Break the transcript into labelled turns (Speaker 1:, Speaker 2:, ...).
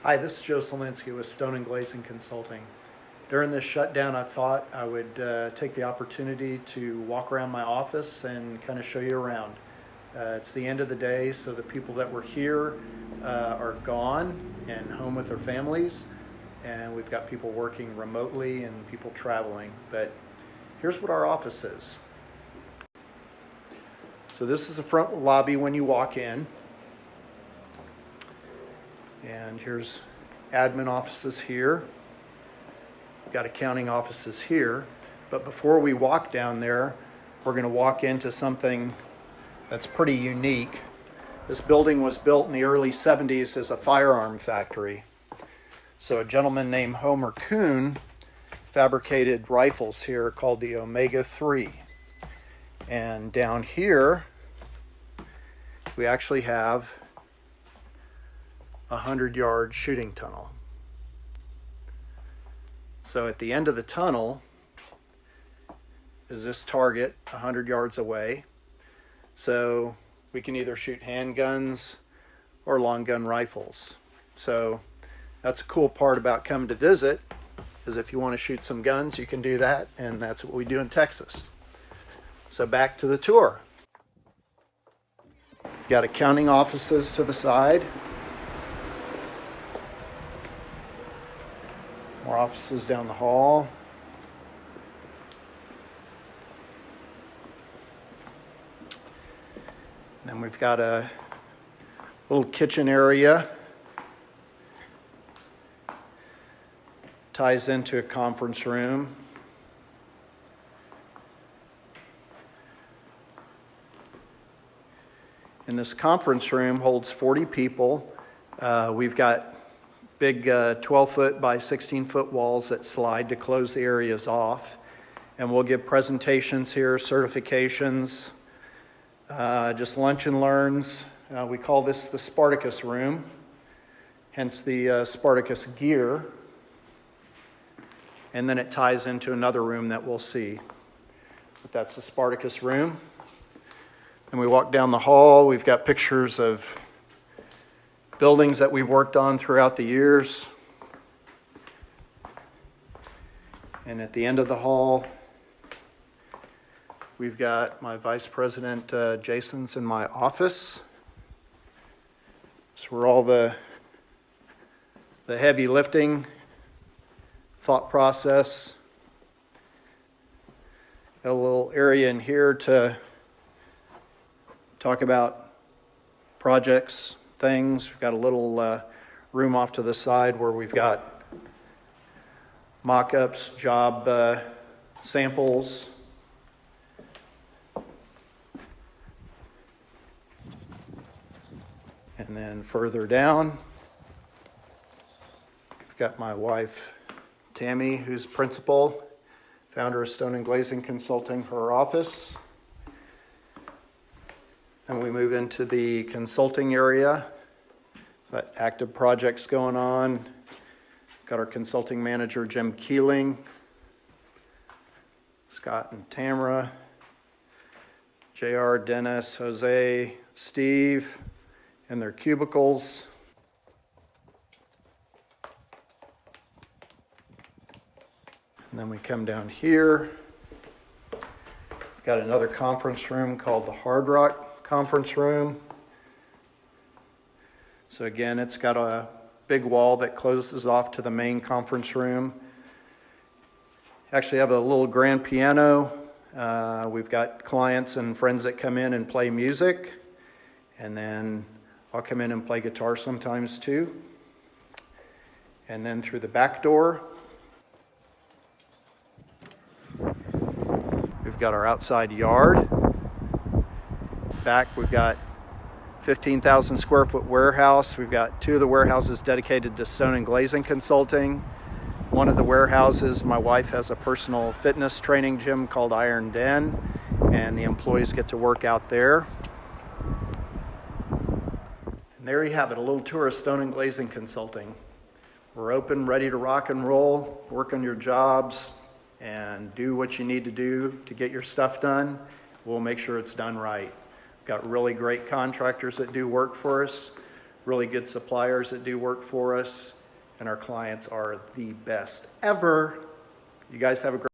Speaker 1: Hi, this is Joe Solinski with StoneGlazing Consulting. During this shutdown, I thought I would take the opportunity to walk around my office and kind of show you around. It's the end of the day, so the people that were here are gone and home with their families, and we've got people working remotely and people traveling. But here's what our office is. So this is the front lobby when you walk in. And here's admin offices here. We've got accounting offices here. But before we walk down there, we're going to walk into something that's pretty unique. This building was built in the early 70s as a firearm factory. So a gentleman named Homer Kuhn fabricated rifles here called the Omega 3. And down here, we actually have a 100-yard shooting tunnel. So at the end of the tunnel is this target 100 yards away. So we can either shoot handguns or long gun rifles. So that's a cool part about coming to visit, is if you want to shoot some guns, you can do that, and that's what we do in Texas. So back to the tour. We've got accounting offices to the side. More offices down the hall. Then we've got a little kitchen area. Ties into a conference room. And this conference room holds 40 people. We've got big 12-foot by 16-foot walls that slide to close the areas off. And we'll give presentations here, certifications, just lunch and learns. We call this the Spartacus room, hence the Spartacus gear. And then it ties into another room that we'll see. But that's the Spartacus room. And we walk down the hall. We've got pictures of buildings that we've worked on throughout the years. And at the end of the hall, we've got my Vice President Jason's in my office. So where all the heavy lifting, thought process. Got a little area in here to talk about projects, things. We've got a little room off to the side where we've got mock-ups, job samples. And then further down, we've got my wife, Tammy, who's principal, founder of StoneGlazing Consulting, her office. And we move into the consulting area. Got active projects going on. Got our consulting manager, Jim Keeling, Scott and Tamara, JR, Dennis, Jose, Steve, in their cubicles. And then we come down here. We've got another conference room called the Hard Rock Conference room. So again, it's got a big wall that closes off to the main conference room. Actually have a little grand piano. We've got clients and friends that come in and play music. And then I'll come in and play guitar sometimes too. And then through the back door, we've got our outside yard. Back we've got 15,000 square foot warehouse. We've got two of the warehouses dedicated to StoneGlazing Consulting. One of the warehouses, my wife has a personal fitness training gym called Iron Den, and the employees get to work out there. And there you have it, a little tour of StoneGlazing Consulting. We're open, ready to rock and roll, work on your jobs, and do what you need to do to get your stuff done. We'll make sure it's done right. Got really great contractors that do work for us, really good suppliers that do work for us, and our clients are the best ever. You guys have a great